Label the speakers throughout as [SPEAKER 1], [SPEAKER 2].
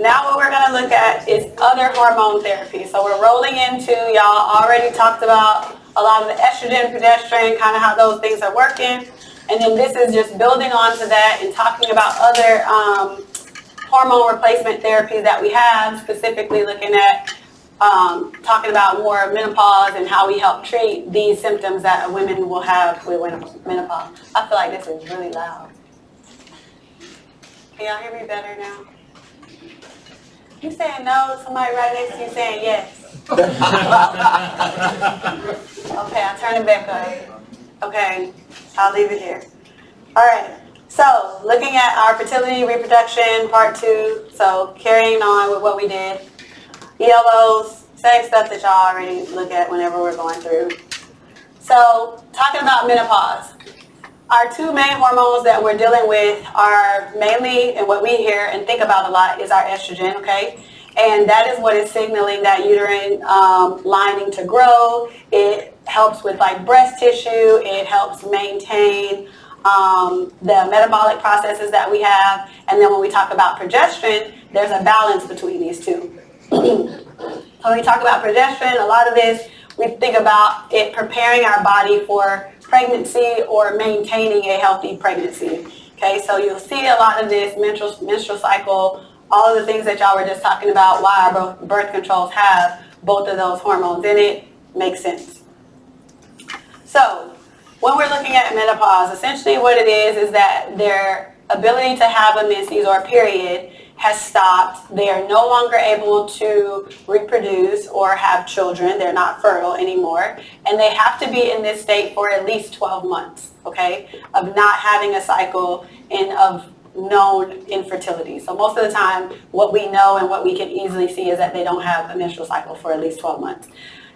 [SPEAKER 1] Now what we're going to look at is other hormone therapy. So we're rolling into, y'all already talked about a lot of the estrogen, progesterone, kind of how those things are working. And then this is just building on to that and talking about other hormone replacement therapies that we have, specifically looking at talking about more menopause and how we help treat these symptoms that women will have with menopause. I feel like this is really loud. Can y'all hear me better now? You saying no, somebody right next to you saying yes. Okay, I'll turn it back up. Okay, I'll leave it here. All right, so looking at our fertility reproduction part 2, so carrying on with what we did. ELOs, same stuff that y'all already look at whenever we're going through. So talking about menopause. Our 2 main hormones that we're dealing with are mainly, and what we hear and think about a lot, is our estrogen, okay? And that is what is signaling that uterine lining to grow. It helps with like breast tissue. It helps maintain the metabolic processes that we have. And then when we talk about progesterone, there's a balance between these two. So when we talk about progesterone, a lot of this, we think about it preparing our body for pregnancy or maintaining a healthy pregnancy. Okay, so you'll see a lot of this menstrual cycle, all of the things that y'all were just talking about, why our birth controls have both of those hormones in it, makes sense. So when we're looking at menopause, essentially what it is that their ability to have a menses or a period has stopped. They are no longer able to reproduce or have children. They're not fertile anymore. And they have to be in this state for at least 12 months, okay, of not having a cycle and of known infertility. So most of the time, what we know and what we can easily see is that they don't have a menstrual cycle for at least 12 months.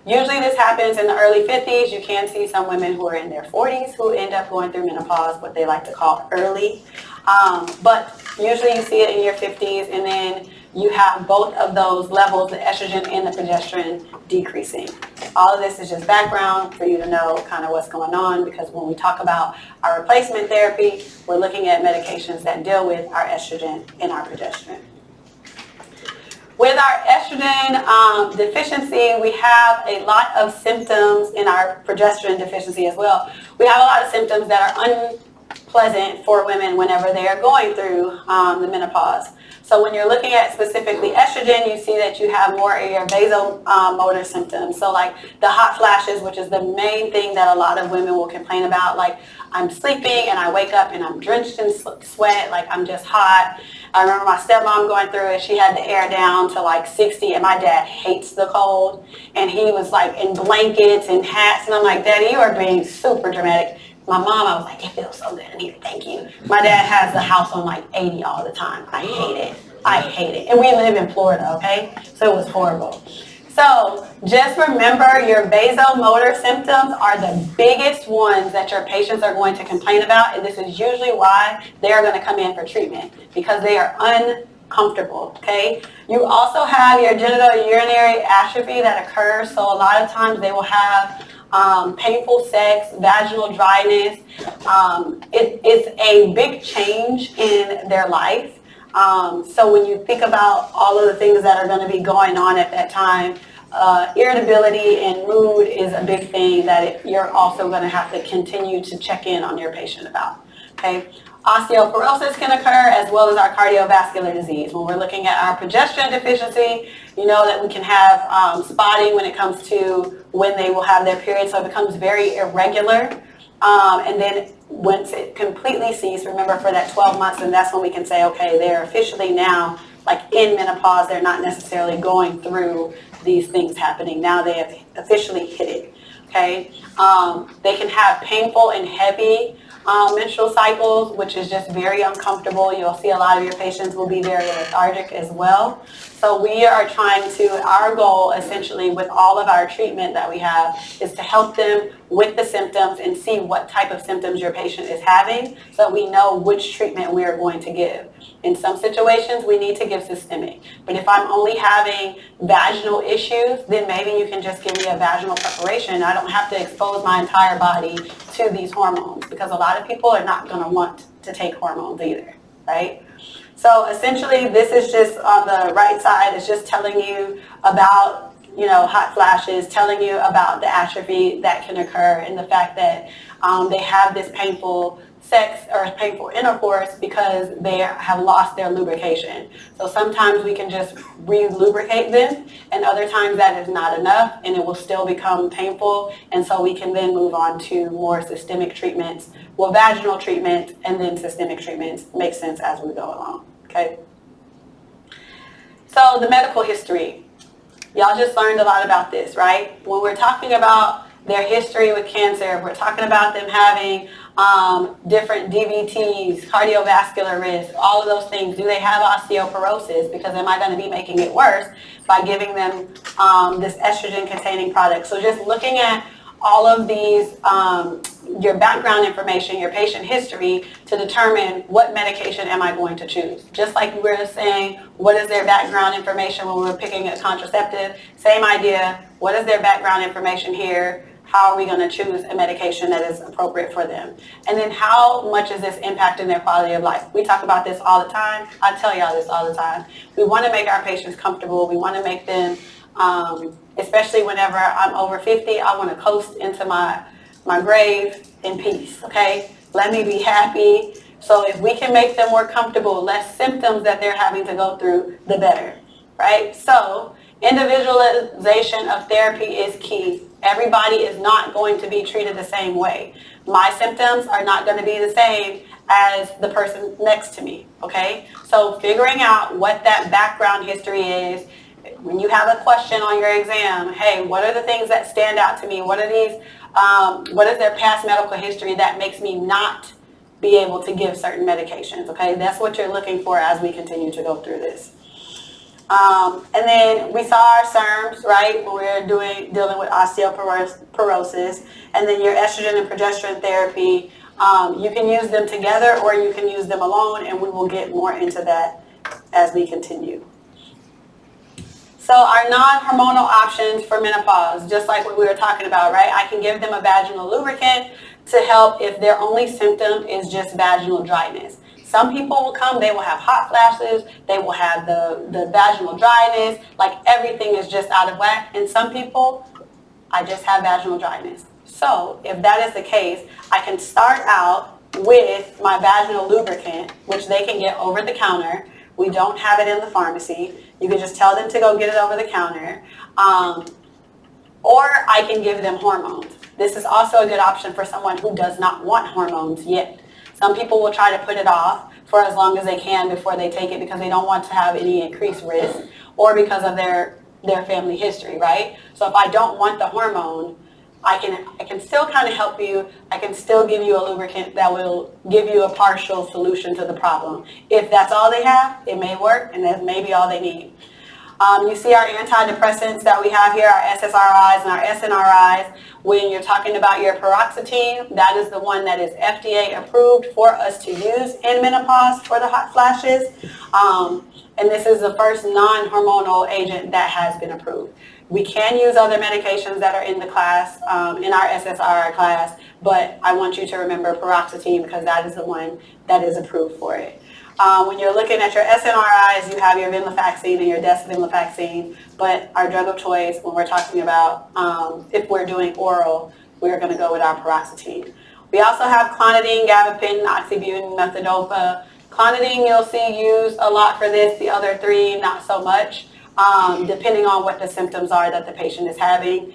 [SPEAKER 1] Usually this happens in the early 50s. You can see some women who are in their 40s who end up going through menopause, what they like to call early. But usually you see it in your 50s, and then you have both of those levels, the estrogen and the progesterone, decreasing. All of this is just background for you to know kind of what's going on, because when we talk about our replacement therapy, we're looking at medications that deal with our estrogen and our progesterone. With our estrogen deficiency, we have a lot of symptoms in our progesterone deficiency as well. We have a lot of symptoms that are unpleasant for women whenever they are going through the menopause. So when you're looking at specifically estrogen, you see that you have more of your vasomotor symptoms. So like the hot flashes, which is the main thing that a lot of women will complain about. Like, I'm sleeping and I wake up and I'm drenched in sweat, like I'm just hot. I remember my stepmom going through it. She had the air down to like 60, and my dad hates the cold. And he was like in blankets and hats, and I'm like, Daddy, you are being super dramatic. My mom, I was like, it feels so good in here, thank you. My dad has the house on like 80 all the time. I hate it. I hate it. And we live in Florida, okay? So it was horrible. So just remember, your vasomotor symptoms are the biggest ones that your patients are going to complain about, and this is usually why they are going to come in for treatment, because they are uncomfortable, okay? You also have your genital urinary atrophy that occurs, so a lot of times they will have painful sex, vaginal dryness. It's a big change in their life. So when you think about all of the things that are going to be going on at that time, irritability and mood is a big thing that you're also going to have to continue to check in on your patient about. Okay, osteoporosis can occur, as well as our cardiovascular disease. When we're looking at our progesterone deficiency, you know that we can have spotting when it comes to when they will have their period, so it becomes very irregular. And then once it completely ceases, remember, for that 12 months, and that's when we can say, okay, they're officially now like in menopause. They're not necessarily going through these things happening. Now they have officially hit it, okay? They can have painful and heavy menstrual cycles, which is just very uncomfortable. You'll see a lot of your patients will be very lethargic as well. So we are trying to, our goal essentially with all of our treatment that we have is to help them with the symptoms and see what type of symptoms your patient is having, so that we know which treatment we are going to give. In some situations, we need to give systemic. But if I'm only having vaginal issues, then maybe you can just give me a vaginal preparation. I don't have to expose my entire body to these hormones, because a lot of people are not going to want to take hormones either, right? So essentially, this is just on the right side. It's just telling you about, hot flashes, telling you about the atrophy that can occur and the fact that they have this painful sex or painful intercourse because they have lost their lubrication. So sometimes we can just re-lubricate them, and other times that is not enough and it will still become painful, and so we can then move on to more systemic treatments, well, vaginal treatment and then systemic treatments. Makes sense as we go along, okay? So the medical history. Y'all just learned a lot about this, right? When we're talking about their history with cancer, we're talking about them having different DVTs, cardiovascular risk, all of those things. Do they have osteoporosis? Because am I going to be making it worse by giving them this estrogen-containing product? So just looking at all of these, your background information, your patient history, to determine what medication am I going to choose. Just like we were saying, what is their background information when we were picking a contraceptive? Same idea. What is their background information here? How are we going to choose a medication that is appropriate for them? And then how much is this impacting their quality of life? We talk about this all the time. I tell y'all this all the time. We want to make our patients comfortable. We want to make them, especially whenever I'm over 50, I want to coast into my grave in peace, okay? Let me be happy. So if we can make them more comfortable, less symptoms that they're having to go through, the better, right? So individualization of therapy is key. Everybody is not going to be treated the same way. My symptoms are not going to be the same as the person next to me, okay? So figuring out what that background history is. When you have a question on your exam, hey, what are the things that stand out to me? What are these, what is their past medical history that makes me not be able to give certain medications, okay? That's what you're looking for as we continue to go through this. And then we saw our SERMs, right, when we were dealing with osteoporosis, and then your estrogen and progesterone therapy. You can use them together or you can use them alone, and we will get more into that as we continue. So our non-hormonal options for menopause, just like what we were talking about, right? I can give them a vaginal lubricant to help if their only symptom is just vaginal dryness. Some people will come, they will have hot flashes, they will have the vaginal dryness, like everything is just out of whack. And some people, I just have vaginal dryness. So if that is the case, I can start out with my vaginal lubricant, which they can get over the counter. We don't have it in the pharmacy. You can just tell them to go get it over the counter. Or I can give them hormones. This is also a good option for someone who does not want hormones yet. Some people will try to put it off for as long as they can before they take it because they don't want to have any increased risk or because of their family history, right? So if I don't want the hormone, I can still kind of help you. I can still give you a lubricant that will give you a partial solution to the problem. If that's all they have, it may work, and that may be all they need. You see our antidepressants that we have here, our SSRIs and our SNRIs. When you're talking about your paroxetine, that is the one that is FDA approved for us to use in menopause for the hot flashes. And this is the first non-hormonal agent that has been approved. We can use other medications that are in the class, in our SSRI class, but I want you to remember paroxetine because that is the one that is approved for it. When you're looking at your SNRIs, you have your venlafaxine and your desvenlafaxine, but our drug of choice, when we're talking about if we're doing oral, we're going to go with our paroxetine. We also have clonidine, gabapentin, oxybutynin, methadopa. Clonidine you'll see used a lot for this, the other three not so much, depending on what the symptoms are that the patient is having.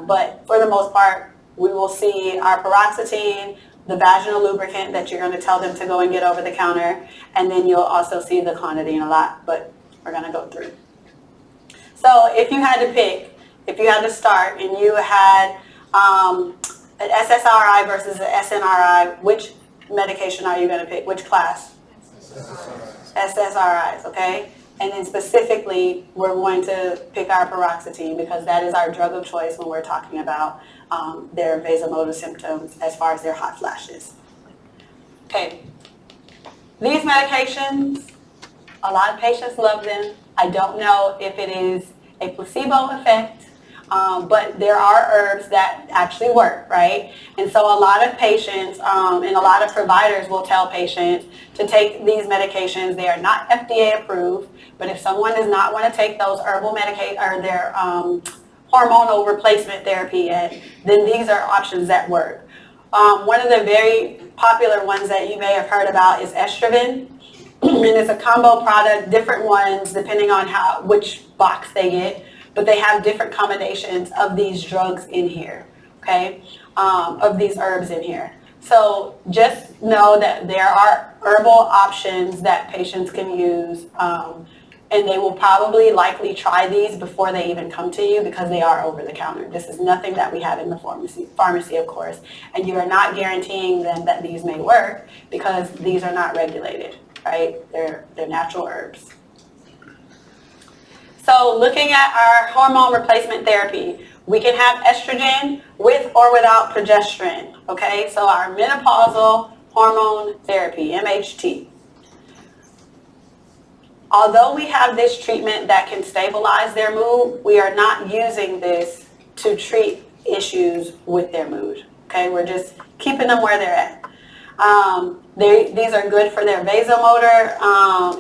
[SPEAKER 1] But for the most part, we will see our paroxetine, the vaginal lubricant that you're going to tell them to go and get over the counter, and then you'll also see the clonidine a lot, but we're going to go through. So if you had to pick, if you had to start and you had an SSRI versus an SNRI, which medication are you going to pick? Which class? SSRIs, okay? And then specifically, we're going to pick our paroxetine because that is our drug of choice when we're talking about their vasomotor symptoms as far as their hot flashes. Okay, these medications, a lot of patients love them. I don't know if it is a placebo effect But there are herbs that actually work, right? And so a lot of patients and a lot of providers will tell patients to take these medications. They are not FDA approved, but if someone does not want to take those herbal medication or their hormonal replacement therapy yet, then these are options that work. One of the very popular ones that you may have heard about is estrogen. And it's a combo product, different ones depending on which box they get, but they have different combinations of these drugs in here, okay, of these herbs in here. So just know that there are herbal options that patients can use, and they will probably likely try these before they even come to you because they are over the counter. This is nothing that we have in the pharmacy, of course, and you are not guaranteeing them that these may work because these are not regulated, right? They're natural herbs. So looking at our hormone replacement therapy, we can have estrogen with or without progesterone, okay? So our menopausal hormone therapy, MHT. Although we have this treatment that can stabilize their mood, we are not using this to treat issues with their mood, okay? We're just keeping them where they're at. These are good for their vasomotor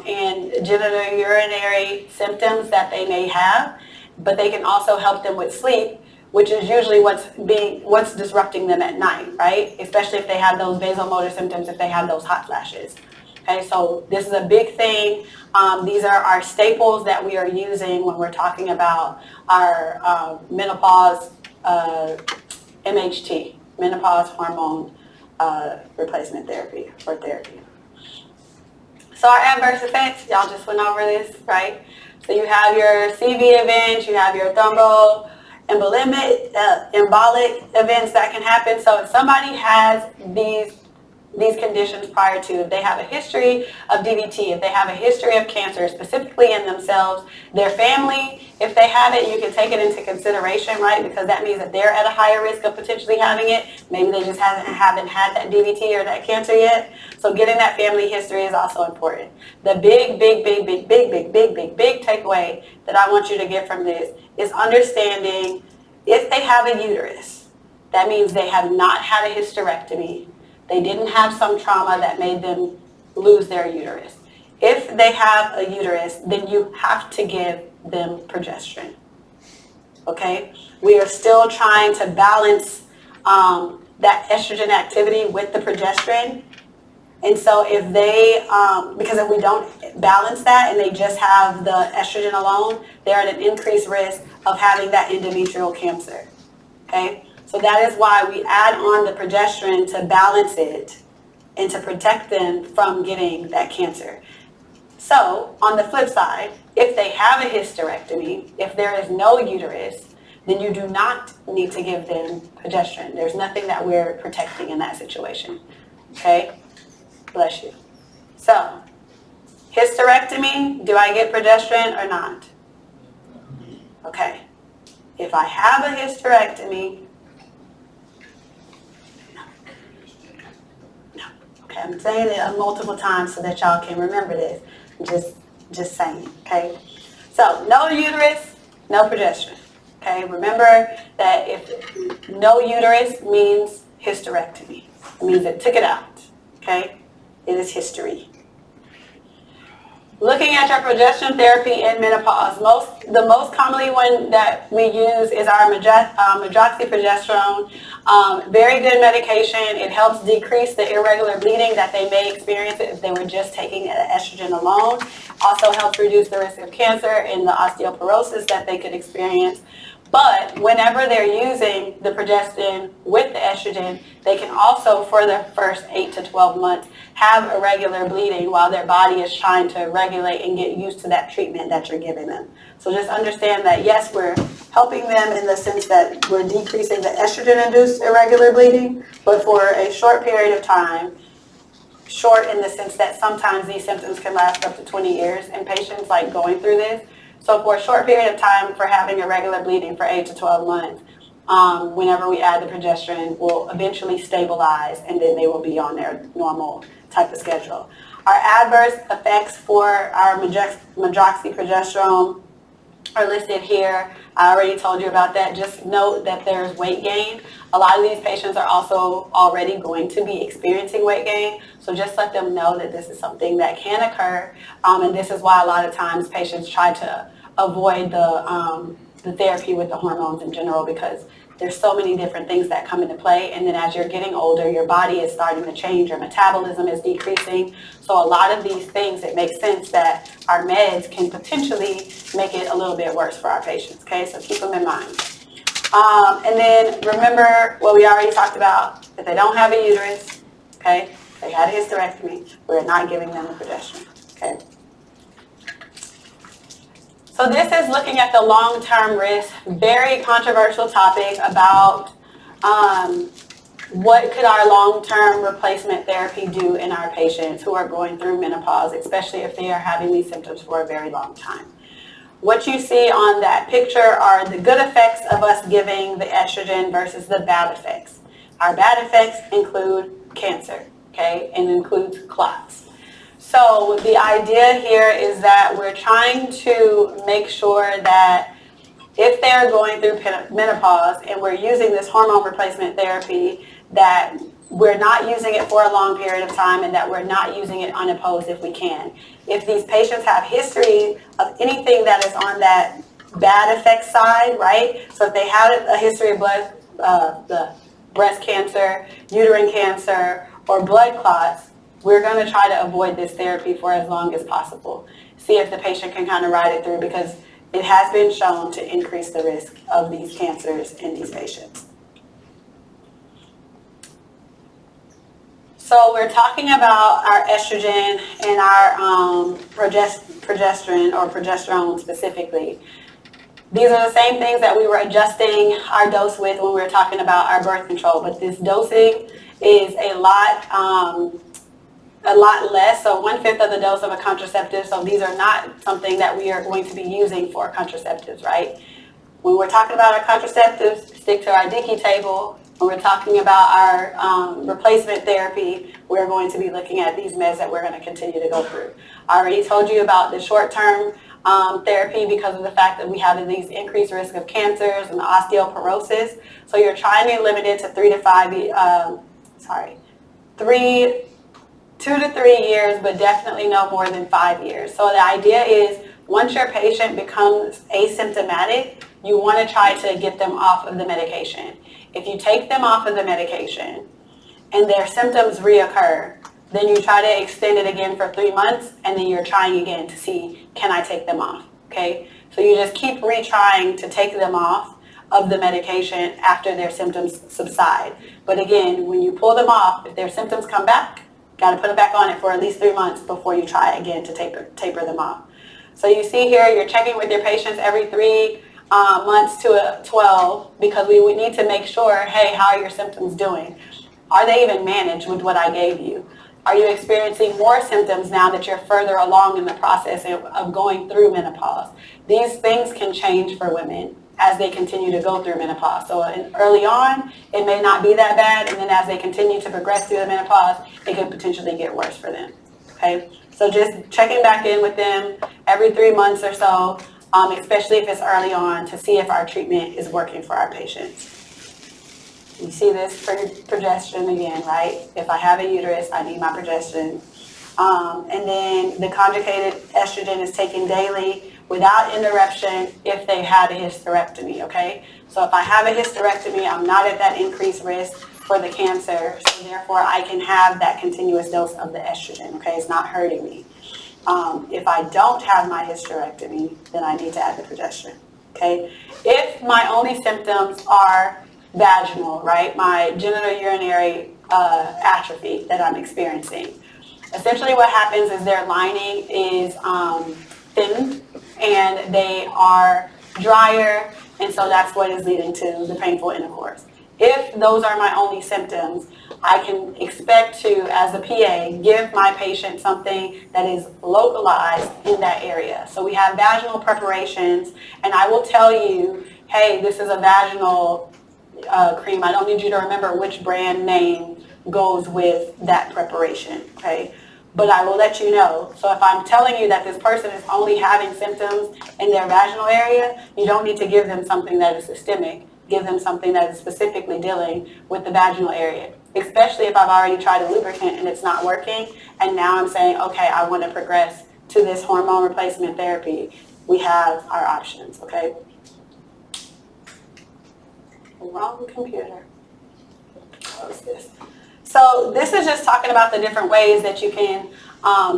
[SPEAKER 1] and genitourinary symptoms that they may have, but they can also help them with sleep, which is usually what's disrupting them at night, right? Especially if they have those vasomotor symptoms, if they have those hot flashes. Okay, so this is a big thing. These are our staples that we are using when we're talking about our menopause MHT, menopause hormone replacement therapy or therapy. So our adverse effects, y'all just went over this, right? So you have your CV events, you have your thromboembolic events that can happen. So if somebody has these conditions prior to, if they have a history of DVT, if they have a history of cancer, specifically in themselves, their family, if they have it, you can take it into consideration, right? Because that means that they're at a higher risk of potentially having it. Maybe they just haven't had that DVT or that cancer yet. So getting that family history is also important. The big takeaway that I want you to get from this is understanding if they have a uterus, that means they have not had a hysterectomy. They didn't have some trauma that made them lose their uterus. If they have a uterus, then you have to give them progesterone. Okay? We are still trying to balance that estrogen activity with the progesterone. And so if they, because if we don't balance that and they just have the estrogen alone, they're at an increased risk of having that endometrial cancer. Okay? So that is why we add on the progesterone to balance it and to protect them from getting that cancer. So on the flip side, if they have a hysterectomy, if there is no uterus, then you do not need to give them progesterone. There's nothing that we're protecting in that situation. Okay? Bless you. So, hysterectomy, do I get progesterone or not? Okay. If I have a hysterectomy, no. Okay, I'm saying it multiple times so that y'all can remember this. Just saying, okay? So, no uterus, no progesterone. Okay, remember that if no uterus means hysterectomy. It means it took it out, okay? It is history. Looking at your progesterone therapy in menopause, the most commonly one that we use is our medroxyprogesterone. Very good medication. It helps decrease the irregular bleeding that they may experience if they were just taking estrogen alone. Also helps reduce the risk of cancer and the osteoporosis that they could experience. But whenever they're using the progestin with the estrogen, they can also, for the first 8 to 12 months, have irregular bleeding while their body is trying to regulate and get used to that treatment that you're giving them. So just understand that, yes, we're helping them in the sense that we're decreasing the estrogen-induced irregular bleeding, but for a short period of time, short in the sense that sometimes these symptoms can last up to 20 years in patients like going through this. So for a short period of time for having irregular bleeding for 8 to 12 months, whenever we add the progesterone, will eventually stabilize and then they will be on their normal type of schedule. Our adverse effects for our medroxyprogesterone are listed here. I already told you about that. Just note that there's weight gain. A lot of these patients are also already going to be experiencing weight gain. So just let them know that this is something that can occur. And this is why a lot of times patients try to avoid the therapy with the hormones in general, because there's so many different things that come into play. And then as you're getting older, your body is starting to change, your metabolism is decreasing. So a lot of these things, it makes sense that our meds can potentially make it a little bit worse for our patients, okay? So keep them in mind. And then remember what we already talked about, if they don't have a uterus, okay, they had a hysterectomy, we're not giving them the progesterone, okay? So this is looking at the long-term risk, very controversial topic about what could our long-term replacement therapy do in our patients who are going through menopause, especially if they are having these symptoms for a very long time. What you see on that picture are the good effects of us giving the estrogen versus the bad effects. Our bad effects include cancer, okay, and includes clots. So the idea here is that we're trying to make sure that if they're going through menopause and we're using this hormone replacement therapy, that we're not using it for a long period of time and that we're not using it unopposed if we can. If these patients have history of anything that is on that bad effect side, right? So if they had a history of the breast cancer, uterine cancer, or blood clots, we're going to try to avoid this therapy for as long as possible. See if the patient can kind of ride it through, because it has been shown to increase the risk of these cancers in these patients. So we're talking about our estrogen and our progesterone, or progesterone specifically. These are the same things that we were adjusting our dose with when we were talking about our birth control, but this dosing is a lot less, so 1/5 of the dose of a contraceptive. So these are not something that we are going to be using for contraceptives, right? When we're talking about our contraceptives, stick to our Dickey table. When we're talking about our replacement therapy, we're going to be looking at these meds that we're going to continue to go through. I already told you about the short-term therapy because of the fact that we have these increased risk of cancers and osteoporosis. So you're trying to limit it to 2 to 3 years, but definitely no more than 5 years. So the idea is once your patient becomes asymptomatic, you want to try to get them off of the medication. If you take them off of the medication and their symptoms reoccur, then you try to extend it again for 3 months, and then you're trying again to see, can I take them off, okay? So you just keep retrying to take them off of the medication after their symptoms subside. But again, when you pull them off, if their symptoms come back, got to put it back on it for at least 3 months before you try again to taper them off. So you see here, you're checking with your patients every 3 months to 12, because we would need to make sure, hey, how are your symptoms doing? Are they even managed with what I gave you? Are you experiencing more symptoms now that you're further along in the process of going through menopause? These things can change for women as they continue to go through menopause. So early on, it may not be that bad, and then as they continue to progress through the menopause, it could potentially get worse for them, okay? So just checking back in with them every 3 months or so, especially if it's early on, to see if our treatment is working for our patients. You see this progesterone again, right? If I have a uterus, I need my progesterone. And then the conjugated estrogen is taken daily without interruption if they had a hysterectomy, okay? So if I have a hysterectomy, I'm not at that increased risk for the cancer, so therefore I can have that continuous dose of the estrogen, okay? It's not hurting me. If I don't have my hysterectomy, then I need to add the progesterone, okay? If my only symptoms are vaginal, right, my genitourinary atrophy that I'm experiencing, essentially what happens is their lining is thin and they are drier, and so that's what is leading to the painful intercourse. If those are my only symptoms, I can expect to, as a PA, give my patient something that is localized in that area. So we have vaginal preparations, and I will tell you, hey, this is a vaginal cream. I don't need you to remember which brand name goes with that preparation, okay? but I will let you know. So if I'm telling you that this person is only having symptoms in their vaginal area, you don't need to give them something that is systemic. Give them something that is specifically dealing with the vaginal area, especially if I've already tried a lubricant and it's not working, and now I'm saying, okay, I want to progress to this hormone replacement therapy. We have our options, okay? Wrong computer. Close this. So this is just talking about the different ways that you can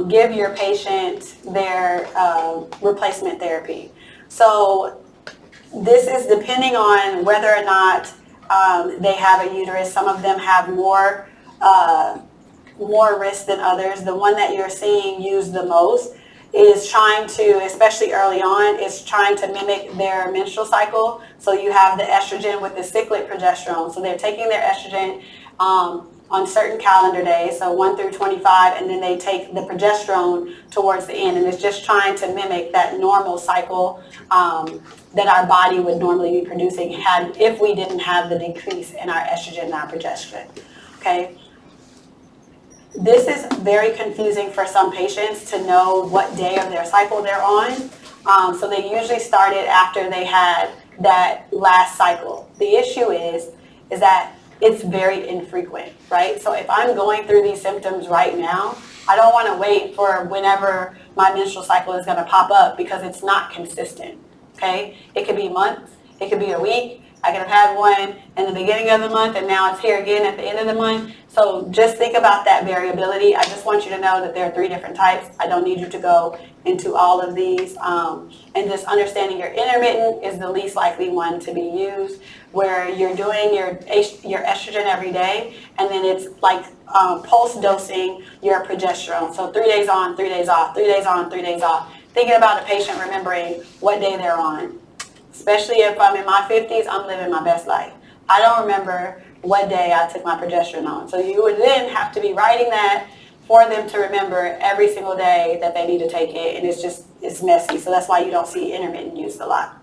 [SPEAKER 1] give your patient their replacement therapy. So this is depending on whether or not they have a uterus. Some of them have more risk than others. The one that you're seeing used the most is trying to, especially early on, is trying to mimic their menstrual cycle. So you have the estrogen with the cyclic progesterone. So they're taking their estrogen on certain calendar days, so 1 through 25, and then they take the progesterone towards the end, and it's just trying to mimic that normal cycle that our body would normally be producing if we didn't have the decrease in our estrogen and our progesterone, okay? This is very confusing for some patients to know what day of their cycle they're on, so they usually started after they had that last cycle. The issue is that it's very infrequent, right? So if I'm going through these symptoms right now, I don't want to wait for whenever my menstrual cycle is going to pop up because it's not consistent, okay? It could be months, it could be a week. I could have had one in the beginning of the month and now it's here again at the end of the month. So just think about that variability. I just want you to know that there are 3 different types. I don't need you to go into all of these. And just understanding your intermittent is the least likely one to be used, where you're doing your estrogen every day, and then it's like pulse dosing your progesterone. So 3 days on, 3 days off, 3 days on, 3 days off. Thinking about a patient remembering what day they're on. Especially if I'm in my 50s, I'm living my best life. I don't remember what day I took my progesterone on. So you would then have to be writing that for them to remember every single day that they need to take it, and it's messy. So that's why you don't see intermittent used a lot.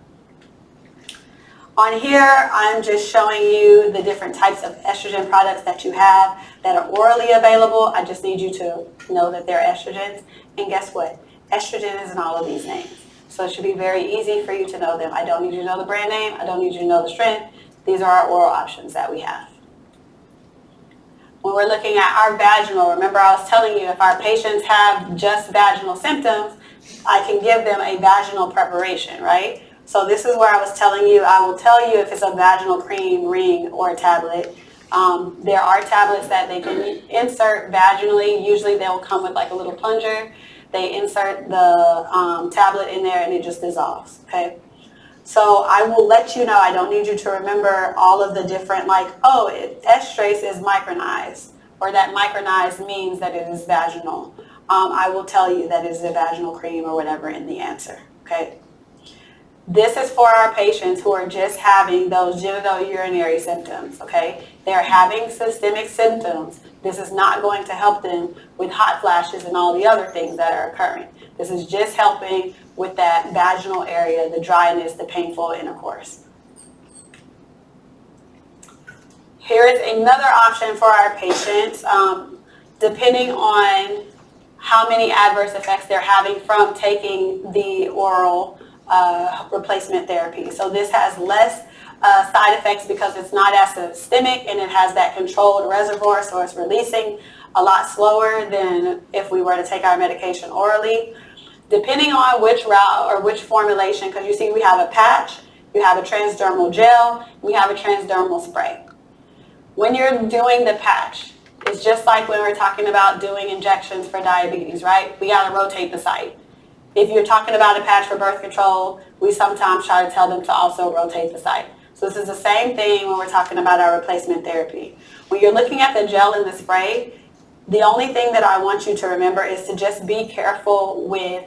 [SPEAKER 1] On here, I'm just showing you the different types of estrogen products that you have that are orally available. I just need you to know that they're estrogens. And guess what? Estrogen is in all of these names. So it should be very easy for you to know them. I don't need you to know the brand name. I don't need you to know the strength. These are our oral options that we have. When we're looking at our vaginal, remember I was telling you if our patients have just vaginal symptoms, I can give them a vaginal preparation, right? So this is where I was telling you, I will tell you if it's a vaginal cream, ring, or a tablet. There are tablets that they can insert vaginally. Usually they'll come with like a little plunger. They insert the tablet in there and it just dissolves, okay? So I will let you know, I don't need you to remember all of the different, like, oh, estrace is micronized, or that micronized means that it is vaginal. I will tell you that it is a vaginal cream or whatever in the answer, okay? This is for our patients who are just having those genitourinary symptoms, okay? They're having systemic symptoms. This is not going to help them with hot flashes and all the other things that are occurring. This is just helping with that vaginal area, the dryness, the painful intercourse. Here is another option for our patients, depending on how many adverse effects they're having from taking the oral replacement therapy. So this has less side effects because it's not as systemic and it has that controlled reservoir, so it's releasing a lot slower than if we were to take our medication orally. Depending on which route or which formulation, because you see we have a patch, you have a transdermal gel, we have a transdermal spray. When you're doing the patch, it's just like when we're talking about doing injections for diabetes, right? We got to rotate the site. If you're talking about a patch for birth control, we sometimes try to tell them to also rotate the site. So this is the same thing when we're talking about our replacement therapy. When you're looking at the gel and the spray, the only thing that I want you to remember is to just be careful with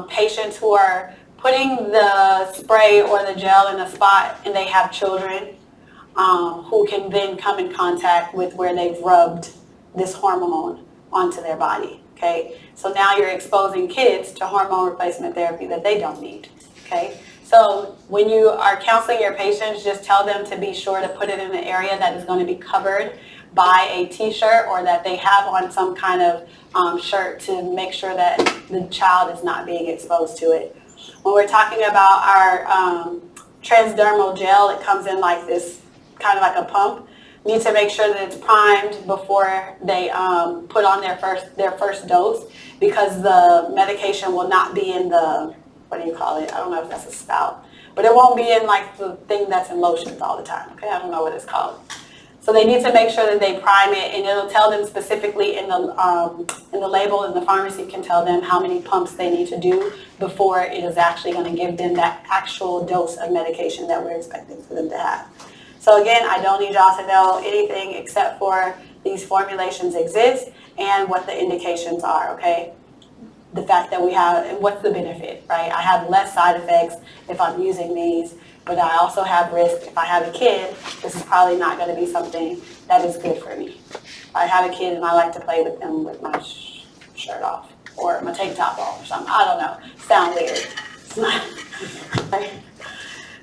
[SPEAKER 1] patients who are putting the spray or the gel in a spot and they have children who can then come in contact with where they've rubbed this hormone onto their body, okay? So now you're exposing kids to hormone replacement therapy that they don't need, okay? So when you are counseling your patients, just tell them to be sure to put it in an area that is going to be covered buy a t-shirt or that they have on some kind of shirt to make sure that the child is not being exposed to it. When we're talking about our transdermal gel, it comes in like this, kind of like a pump. You need to make sure that it's primed before they put on their first dose, because the medication will not be in the, what do you call it? I don't know if that's a spout, but it won't be in like the thing that's in lotions all the time. Okay, I don't know what it's called. So they need to make sure that they prime it, and it'll tell them specifically in the label, and the pharmacy can tell them how many pumps they need to do before it is actually going to give them that actual dose of medication that we're expecting for them to have. So again, I don't need y'all to know anything except for these formulations exist and what the indications are, okay? The fact that we have, and what's the benefit, right? I have less side effects if I'm using these, but I also have risk. If I have a kid, this is probably not going to be something that is good for me. If I have a kid and I like to play with them with my shirt off or my tank top off or something, I don't know. Sound weird. It's not.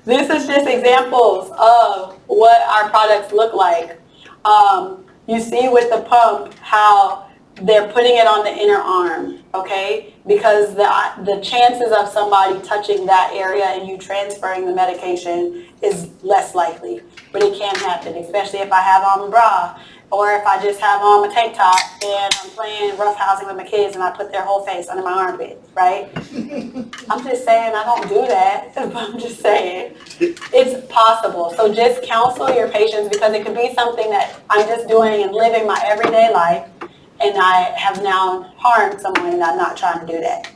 [SPEAKER 1] This is just examples of what our products look like. You see with the pump how they're putting it on the inner arm, okay? Because the chances of somebody touching that area and you transferring the medication is less likely. But it can happen, especially if I have on a bra, or if I just have on my tank top and I'm playing roughhousing with my kids and I put their whole face under my armpit, right? I'm just saying I don't do that, but I'm just saying it's possible. So just counsel your patients, because it could be something that I'm just doing and living my everyday life, and I have now harmed someone, and I'm not trying to do that.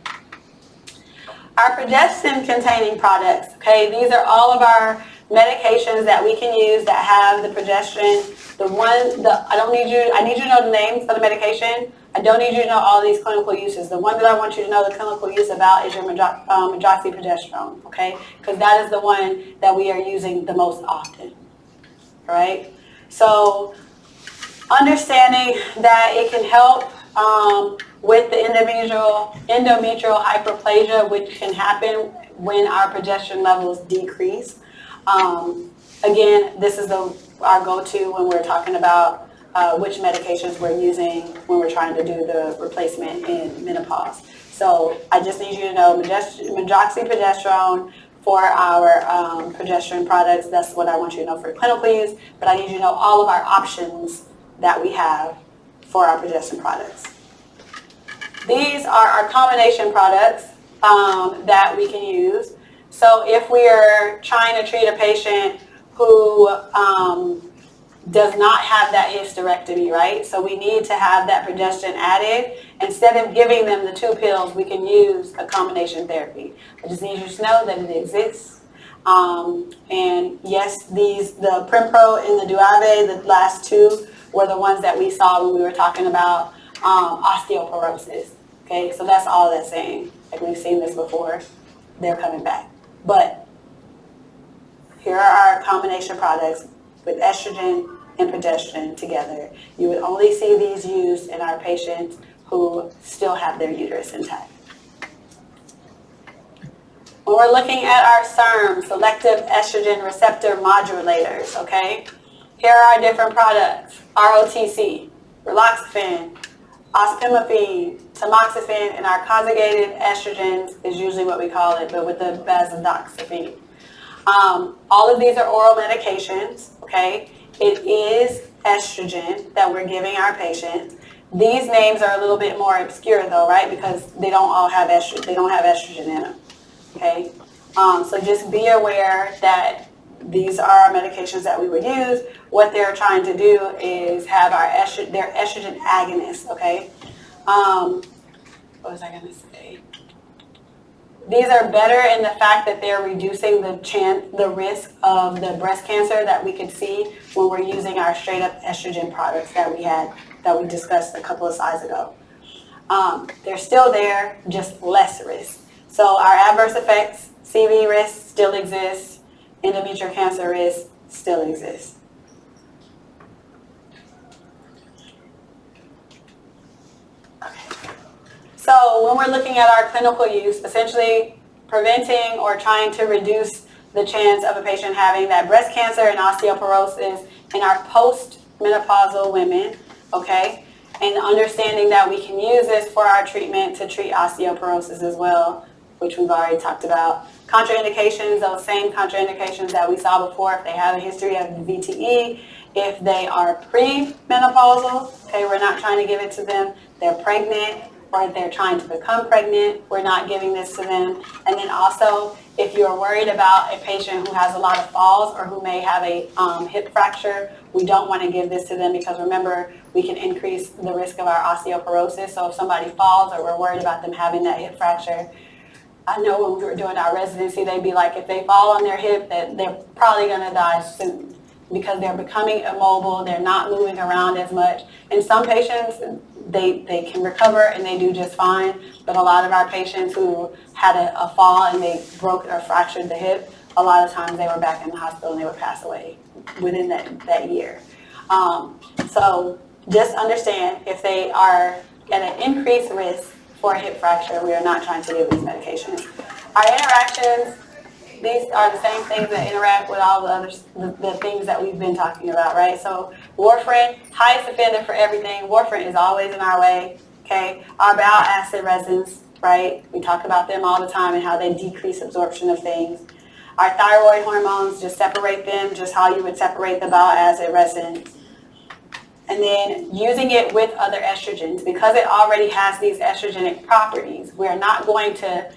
[SPEAKER 1] Our progestin-containing products, okay, these are all of our medications that we can use that have the progestin. I need you to know the names for the medication. I don't need you to know all these clinical uses. The one that I want you to know the clinical use about is your medroxyprogesterone, okay? Because that is the one that we are using the most often, right? So understanding that it can help with the endometrial hyperplasia, which can happen when our progesterone levels decrease. Again, this is our go-to when we're talking about which medications we're using when we're trying to do the replacement in menopause. So I just need you to know medroxyprogesterone for our progesterone products. That's what I want you to know for clinical use, but I need you to know all of our options that we have for our progesterone products. These are our combination products that we can use. So if we are trying to treat a patient who does not have that hysterectomy, right? So we need to have that progestin added. Instead of giving them the 2 pills, we can use a combination therapy. I just need you to know that it exists. And yes, the Primpro and the Duave, the last 2, were the ones that we saw when we were talking about osteoporosis. Okay, so that's all that's saying. Like, we've seen this before. They're coming back. But here are our combination products with estrogen and progesterone together. You would only see these used in our patients who still have their uterus intact. When we're looking at our SERM, selective estrogen receptor modulators, okay? Here are our different products: ROTC, raloxifene, ospemifene, tamoxifen, and our conjugated estrogens is usually what we call it, but with the bazodoxifene. All of these are oral medications, okay? It is estrogen that we're giving our patients. These names are a little bit more obscure though, right? Because they don't all have estrogen. They don't have estrogen in them, okay? So just be aware that these are our medications that we would use. What they're trying to do is have their estrogen agonists, okay? What was I going to say? These are better in the fact that they're reducing the risk of the breast cancer that we could see when we're using our straight up estrogen products that we discussed a couple of slides ago. They're still there, just less risk. So our adverse effects, CV risk still exists, endometrial cancer risk still exists. So when we're looking at our clinical use, essentially preventing or trying to reduce the chance of a patient having that breast cancer and osteoporosis in our post premenopausal women, okay? And understanding that we can use this for our treatment to treat osteoporosis as well, which we've already talked about. Contraindications, those same contraindications that we saw before, if they have a history of VTE, if they are premenopausal, okay, we're not trying to give it to them, they're pregnant, or if they're trying to become pregnant, we're not giving this to them. And then also, if you're worried about a patient who has a lot of falls or who may have a hip fracture, we don't want to give this to them because remember, we can increase the risk of our osteoporosis. So if somebody falls or we're worried about them having that hip fracture, I know when we were doing our residency, they'd be like, if they fall on their hip, that they're probably going to die soon because they're becoming immobile, they're not moving around as much. In some patients, they can recover and they do just fine, but a lot of our patients who had a fall and they broke or fractured the hip, a lot of times they were back in the hospital and they would pass away within that year. So just understand, if they are at an increased risk for a hip fracture, we are not trying to give these medications. Our interactions, these are the same things that interact with all the other the things that we've been talking about, right? So warfarin, highest offender for everything. Warfarin is always in our way, okay? Our bile acid resins, right? We talk about them all the time and how they decrease absorption of things. Our thyroid hormones, just separate them just how you would separate the bile acid resin. And then using it with other estrogens, because it already has these estrogenic properties, we're not going to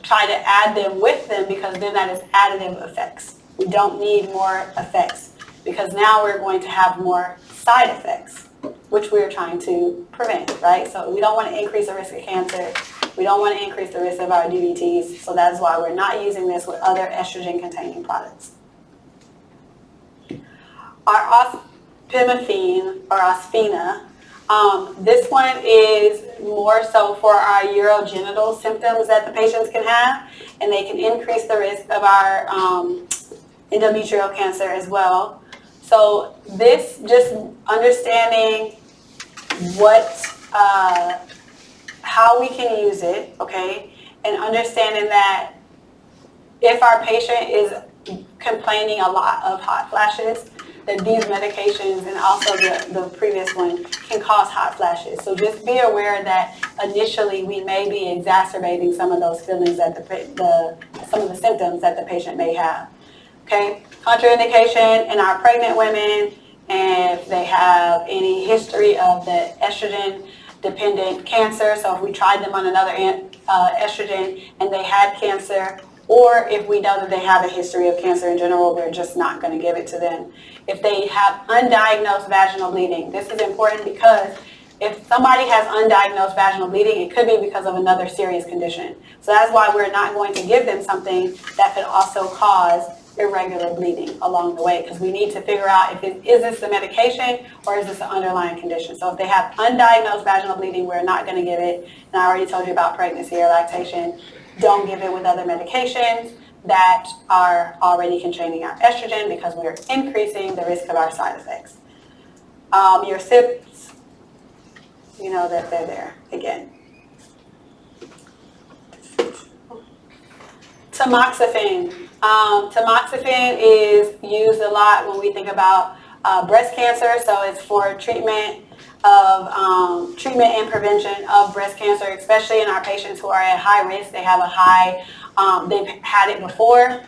[SPEAKER 1] try to add them with them because then that is additive effects. We don't need more effects because now we're going to have more side effects, which we're trying to prevent, right? So we don't want to increase the risk of cancer. We don't want to increase the risk of our DVTs. So that's why we're not using this with other estrogen-containing products. Our ospemifene or ospina, this one is more so for our urogenital symptoms that the patients can have, and they can increase the risk of our endometrial cancer as well. So this, just understanding how we can use it, okay, and understanding that if our patient is complaining a lot of hot flashes, that these medications and also the previous one can cause hot flashes. So just be aware that initially we may be exacerbating some of those feelings that some of the symptoms that the patient may have. Okay, contraindication in our pregnant women, and if they have any history of the estrogen-dependent cancer. So if we tried them on another estrogen and they had cancer, or if we know that they have a history of cancer in general, we're just not going to give it to them. If they have undiagnosed vaginal bleeding, this is important because if somebody has undiagnosed vaginal bleeding, it could be because of another serious condition. So that's why we're not going to give them something that could also cause irregular bleeding along the way, because we need to figure out is this the medication or is this an underlying condition. So if they have undiagnosed vaginal bleeding, we're not going to give it. And I already told you about pregnancy or lactation. Don't give it with other medications that are already containing our estrogen because we are increasing the risk of our side effects. Your SIPs, you know that they're there again. Tamoxifen. Tamoxifen is used a lot when we think about breast cancer, so it's for treatment and prevention of breast cancer, especially in our patients who are at high risk. They have a high, they've had it before.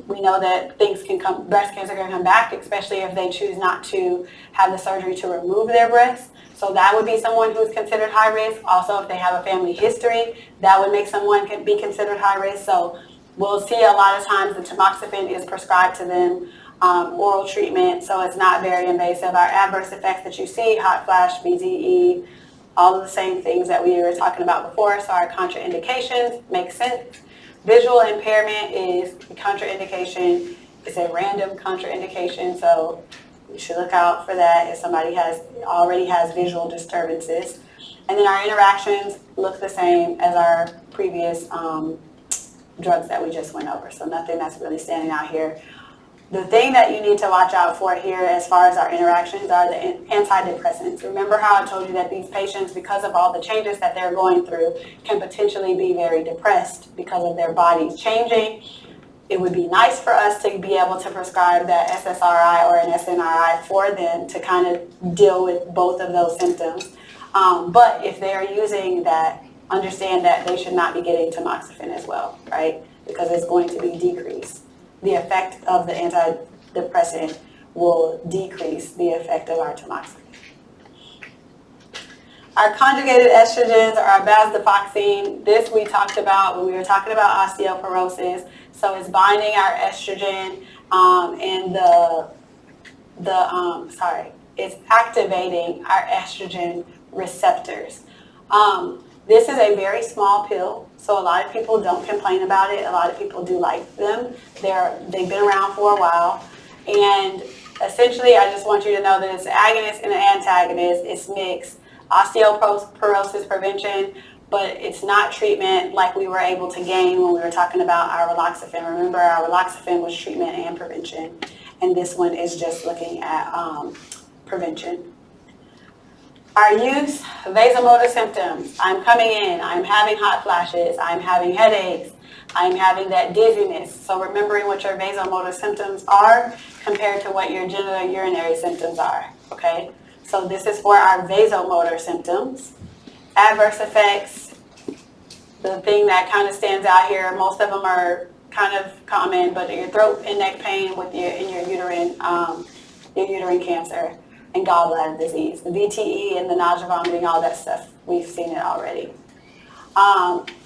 [SPEAKER 1] We know that breast cancer can come back, especially if they choose not to have the surgery to remove their breast. So that would be someone who's considered high risk. Also, if they have a family history, that would make someone be considered high risk. So we'll see a lot of times the tamoxifen is prescribed to them, oral treatment, so it's not very invasive. Our adverse effects that you see, hot flash, VTE, all of the same things that we were talking about before. So our contraindications make sense. Visual impairment is a contraindication. It's a random contraindication, so you should look out for that if somebody already has visual disturbances. And then our interactions look the same as our previous drugs that we just went over, so nothing that's really standing out here. The thing that you need to watch out for here as far as our interactions are the antidepressants. Remember how I told you that these patients, because of all the changes that they're going through, can potentially be very depressed because of their bodies changing. it would be nice for us to be able to prescribe that SSRI or an SNRI for them to kind of deal with both of those symptoms. But if they are using that, understand that they should not be getting tamoxifen as well, right? Because it's going to be decreased. The effect of the antidepressant will decrease the effect of our tamoxifen. Our conjugated estrogens or our basophosphine, this we talked about when we were talking about osteoporosis. So it's binding our estrogen and it's activating our estrogen receptors. This is a very small pill, so a lot of people don't complain about it. A lot of people do like them. They've been around for a while. And essentially, I just want you to know that it's an agonist and an antagonist. It's mixed. Osteoporosis prevention, but it's not treatment like we were able to gain when we were talking about our raloxifene. Remember, our raloxifene was treatment and prevention, and this one is just looking at prevention. Our use, vasomotor symptoms. I'm coming in, I'm having hot flashes, I'm having headaches, I'm having that dizziness. So remembering what your vasomotor symptoms are compared to what your genital urinary symptoms are, okay? So this is for our vasomotor symptoms. Adverse effects, the thing that kind of stands out here, most of them are kind of common, but your throat and neck pain with your uterine cancer and gallbladder disease. The VTE and the nausea, vomiting, all that stuff, we've seen it already.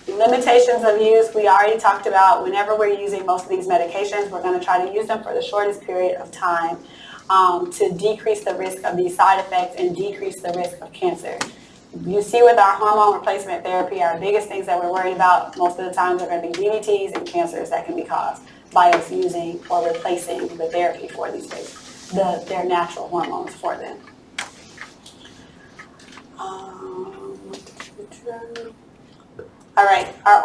[SPEAKER 1] Limitations of use, we already talked about. Whenever we're using most of these medications, we're going to try to use them for the shortest period of time to decrease the risk of these side effects and decrease the risk of cancer. You see with our hormone replacement therapy, our biggest things that we're worried about most of the times are going to be DVTs and cancers that can be caused by us using or replacing the therapy for these patients, their natural hormones for them. All right, our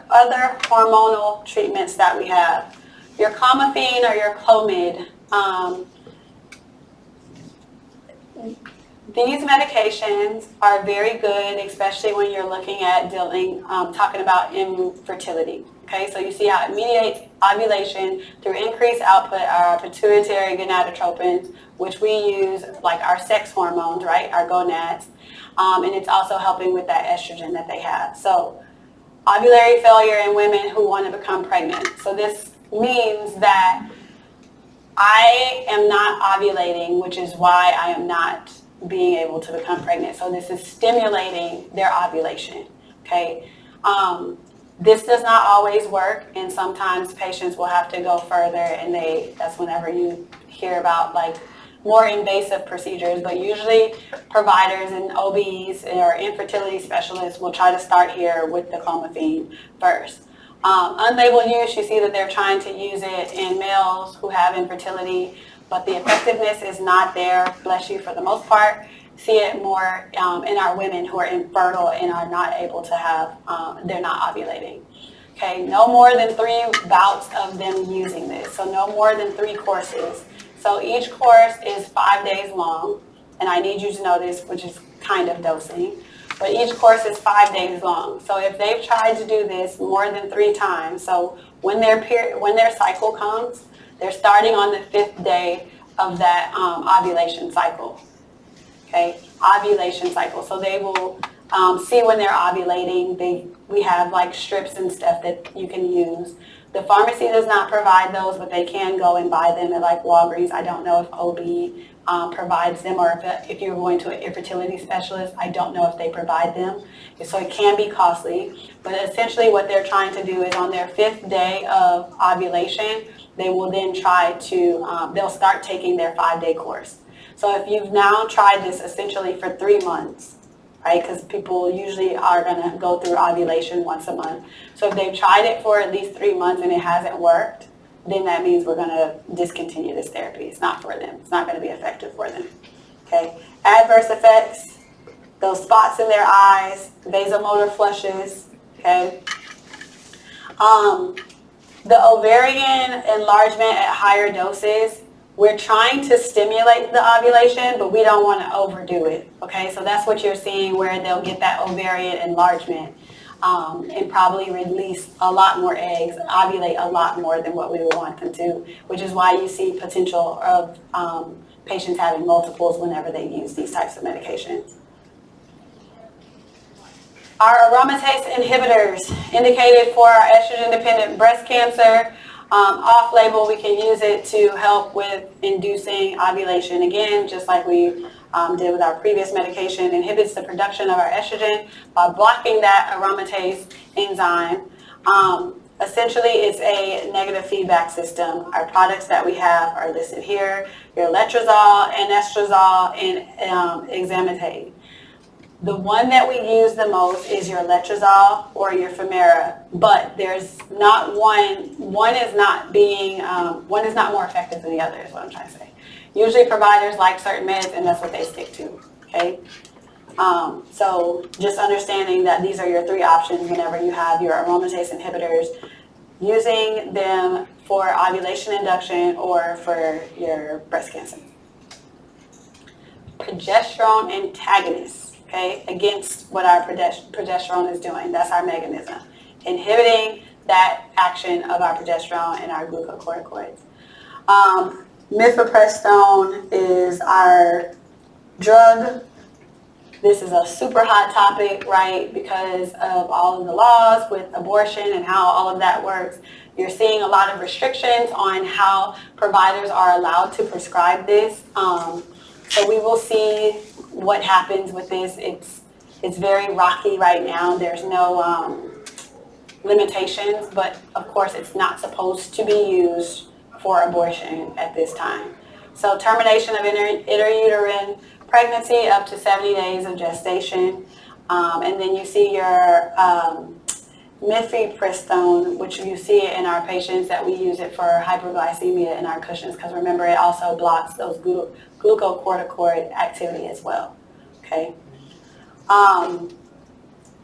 [SPEAKER 1] other hormonal treatments that we have. Your Clomiphene or your Clomid. These medications are very good, especially when you're looking at talking about infertility. Okay, so you see how it mediates ovulation through increased output of our pituitary gonadotropins, which we use like our sex hormones, right, our gonads, and it's also helping with that estrogen that they have. So ovulatory failure in women who want to become pregnant. So this means that I am not ovulating, which is why I am not being able to become pregnant. So this is stimulating their ovulation, okay? This does not always work, and sometimes patients will have to go further, and that's whenever you hear about like more invasive procedures, but usually providers and OBs or infertility specialists will try to start here with the Clomiphene first. Unlabeled use, you see that they're trying to use it in males who have infertility, but the effectiveness is not there, bless you, for the most part. See it more in our women who are infertile and are not able to have, they're not ovulating. Okay, no more than 3 bouts of them using this, so no more than 3 courses. So each course is 5 days long, and I need you to know this, which is kind of dosing, but each course is 5 days long. So if they've tried to do this more than 3 times, so when their cycle comes, they're starting on the 5th day of that ovulation cycle. Okay, ovulation cycle. So they will see when they're ovulating. We have like strips and stuff that you can use. The pharmacy does not provide those, but they can go and buy them at like Walgreens. I don't know if OB provides them, or if you're going to an infertility specialist, I don't know if they provide them. So it can be costly. But essentially what they're trying to do is on their 5th day of ovulation, they will then try to, they'll start taking their 5-day course. So if you've now tried this essentially for 3 months, right, because people usually are going to go through ovulation once a month. So if they've tried it for at least 3 months and it hasn't worked, then that means we're going to discontinue this therapy. It's not for them. It's not going to be effective for them. Okay. Adverse effects, those spots in their eyes, vasomotor flushes, okay. The ovarian enlargement at higher doses, we're trying to stimulate the ovulation, but we don't want to overdo it, okay? So that's what you're seeing where they'll get that ovarian enlargement. and probably release a lot more eggs, ovulate a lot more than what we would want them to, which is why you see potential of patients having multiples whenever they use these types of medications. Our aromatase inhibitors indicated for our estrogen-dependent breast cancer. Off-label, we can use it to help with inducing ovulation. Again, just like we did with our previous medication, inhibits the production of our estrogen by blocking that aromatase enzyme. Essentially, it's a negative feedback system. Our products that we have are listed here: your letrozole, and estrozole, and examitase. The one that we use the most is your letrozole or your Femera, but there's not one is not more effective than the other, is what I'm trying to say. Usually providers like certain meds, and that's what they stick to, okay? So just understanding that these are your three options whenever you have your aromatase inhibitors, using them for ovulation induction or for your breast cancer. Progesterone antagonists. Okay, against what our progesterone is doing. That's our mechanism. Inhibiting that action of our progesterone and our glucocorticoids. Mifepristone is our drug. This is a super hot topic, right, because of all of the laws with abortion and how all of that works. You're seeing a lot of restrictions on how providers are allowed to prescribe this. So we will see what happens with this. It's very rocky right now. There's no limitations, but of course it's not supposed to be used for abortion at this time. So termination of intrauterine pregnancy up to 70 days of gestation. And then you see your mifepristone, which you see in our patients that we use it for hyperglycemia in our cushions, because remember it also blocks those glucocorticoid activity as well. Okay.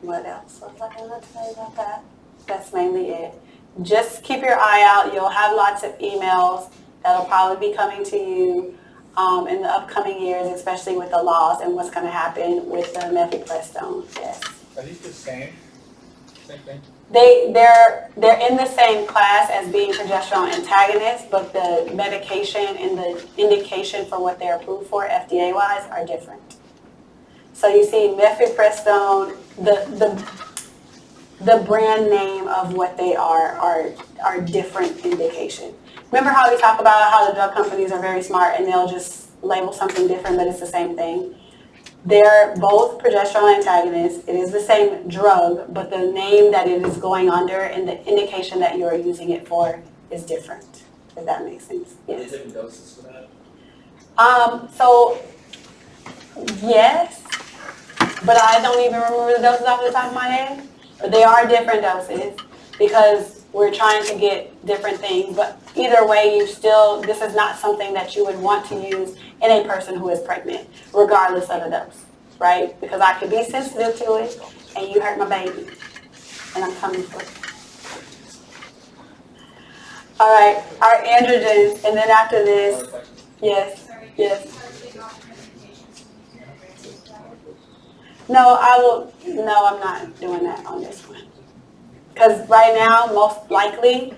[SPEAKER 1] What else was I going to tell you about that? That's mainly it. Just keep your eye out. You'll have lots of emails that'll probably be coming to you in the upcoming years, especially with the laws and what's going to happen with the mifepristone. Yes.
[SPEAKER 2] Are these the same? Same thing?
[SPEAKER 1] They're in the same class as being progesterone antagonists, but the medication and the indication for what they're approved for, FDA-wise, are different. So you see mifepristone, the brand name of what they are different indication. Remember how we talk about how the drug companies are very smart and they'll just label something different, but it's the same thing? They're both progesterone antagonists. It is the same drug, but the name that it is going under and the indication that you're using it for is different, if that makes sense. Yes.
[SPEAKER 2] Are they different doses for that?
[SPEAKER 1] So, yes, but I don't even remember the doses off the top of my head. But they are different doses because we're trying to get different things. But either way, this is not something that you would want to use in a person who is pregnant, regardless of the dose, right? Because I could be sensitive to it, and you hurt my baby, and I'm coming for it. All right, our androgens, and then after this, yes. No, I'm not doing that on this one. Because right now, most likely,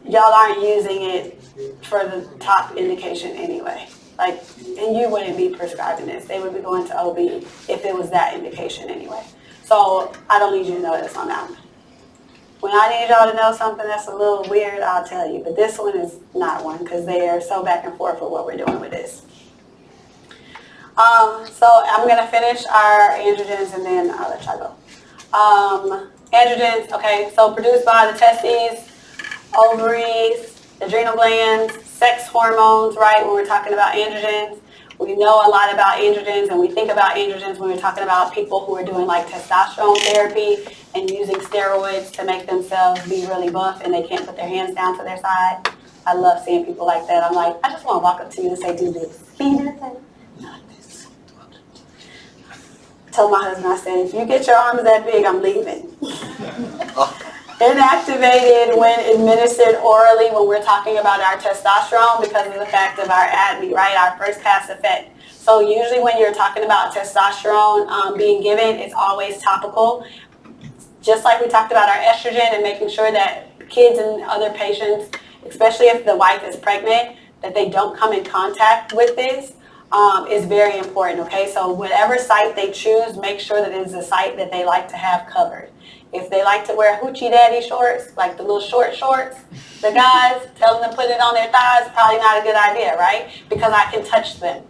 [SPEAKER 1] y'all aren't using it for the top indication anyway. Like, and you wouldn't be prescribing this. They would be going to OB if it was that indication anyway. So I don't need you to know this on that one. When I need y'all to know something that's a little weird, I'll tell you. But this one is not one because they are so back and forth with what we're doing with this. So I'm going to finish our androgens and then I'll let y'all go. Androgens, okay, so produced by the testes, ovaries, adrenal glands, sex hormones, right, when we're talking about androgens. We know a lot about androgens and we think about androgens when we're talking about people who are doing like testosterone therapy and using steroids to make themselves be really buff and they can't put their hands down to their side. I love seeing people like that. I'm like, I just want to walk up to you and say, do this. Can you do this? Not this. Told my husband, I said, if you get your arms that big, I'm leaving. Inactivated when administered orally when we're talking about our testosterone because of the fact of our ADME, right, our first pass effect. So usually when you're talking about testosterone being given, it's always topical. just like we talked about our estrogen and making sure that kids and other patients, especially if the wife is pregnant, that they don't come in contact with this is very important, okay? So whatever site they choose, make sure that it is a site that they like to have covered. If they like to wear hoochie daddy shorts, like the little short shorts, the guys, tell them to put it on their thighs, probably not a good idea, right? Because I can touch them,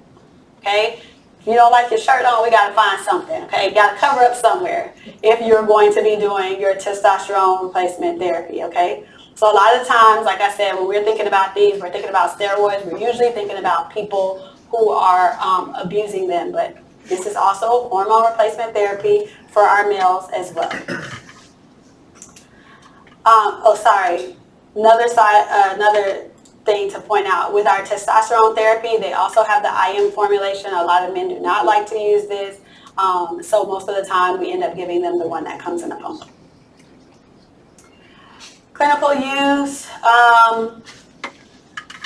[SPEAKER 1] okay? If you don't like your shirt on, we got to find something, okay? You got to cover up somewhere if you're going to be doing your testosterone replacement therapy, okay? So a lot of times, like I said, when we're thinking about these, we're thinking about steroids, we're usually thinking about people who are abusing them, but this is also hormone replacement therapy for our males as well. Another thing to point out, with our testosterone therapy, they also have the IM formulation. A lot of men do not like to use this, so most of the time we end up giving them the one that comes in a pump. Clinical use,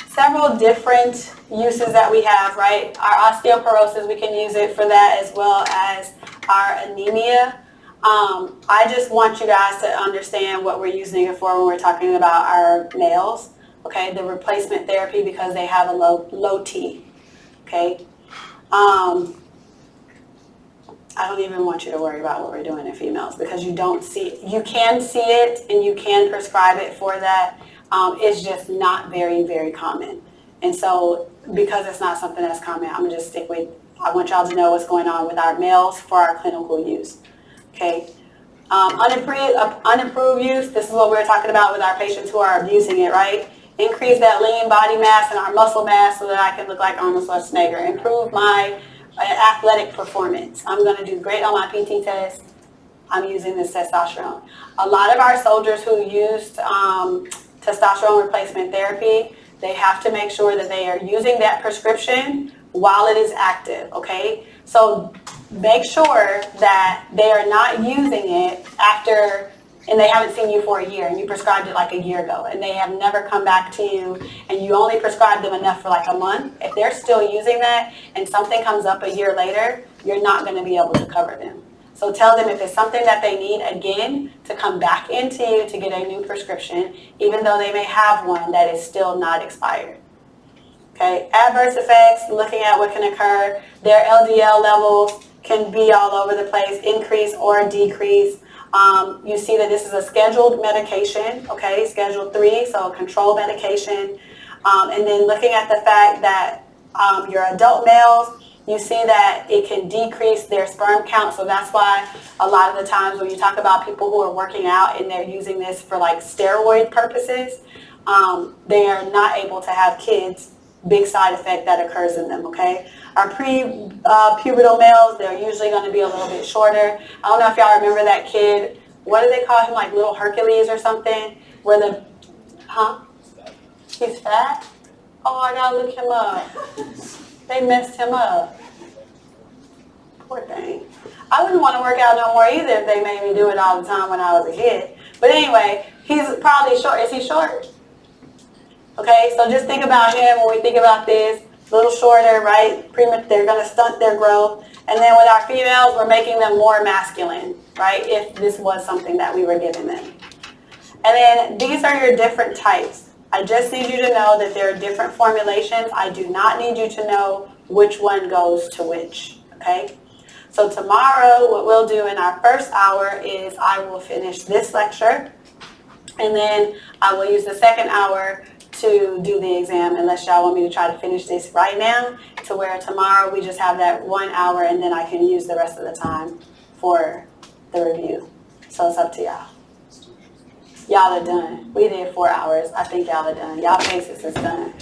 [SPEAKER 1] several different uses that we have, right? Our osteoporosis, we can use it for that, as well as our anemia. I just want you guys to understand what we're using it for when we're talking about our males, okay? The replacement therapy, because they have a low T, okay? I don't even want you to worry about what we're doing in females, because you don't see, you can see it and you can prescribe it for that. It's just not very, very common. And so because it's not something that's common, I'm gonna just stick with, I want y'all to know what's going on with our males for our clinical use, okay? Unapproved use, this is what we're talking about with our patients who are abusing it, right? Increase that lean body mass and our muscle mass so that I can look like Arnold Schwarzenegger. Improve my athletic performance. I'm going to do great on my PT test. I'm using this testosterone. A lot of our soldiers who used testosterone replacement therapy, they have to make sure that they are using that prescription while it is active, okay? So make sure that they are not using it after, and they haven't seen you for a year, and you prescribed it like a year ago, and they have never come back to you, and you only prescribed them enough for like a month. If they're still using that and something comes up a year later, you're not going to be able to cover them. So tell them if it's something that they need, again, to come back into you to get a new prescription, even though they may have one that is still not expired. Okay, adverse effects, looking at what can occur. Their LDL levels can be all over the place, increase or decrease. You see that this is a scheduled medication, okay, Schedule 3, so a control medication. And then looking at the fact that your adult males, you see that it can decrease their sperm count. So that's why a lot of the times when you talk about people who are working out and they're using this for like steroid purposes, they are not able to have kids. Big side effect that occurs in them, okay? Our pre-pubertal males, they're usually going to be a little bit shorter. I don't know if y'all remember that kid, what do they call him, like little Hercules or something? Where the, He's fat? Oh, I gotta look him up. They messed him up. Poor thing. I wouldn't want to work out no more either if they made me do it all the time when I was a kid. But anyway, he's probably short. Is he short? Okay, so just think about him when we think about this. A little shorter, right? They're going to stunt their growth. And then with our females, we're making them more masculine, right? If this was something that we were giving them. And then these are your different types. I just need you to know that there are different formulations. I do not need you to know which one goes to which, okay? So tomorrow, what we'll do in our first hour is I will finish this lecture. And then I will use the second hour to do the exam, unless y'all want me to try to finish this right now, to where tomorrow we just have that 1 hour and then I can use the rest of the time for the review. So it's up to y'all. Y'all are done. We did 4 hours. I think y'all are done. Y'all basis is done.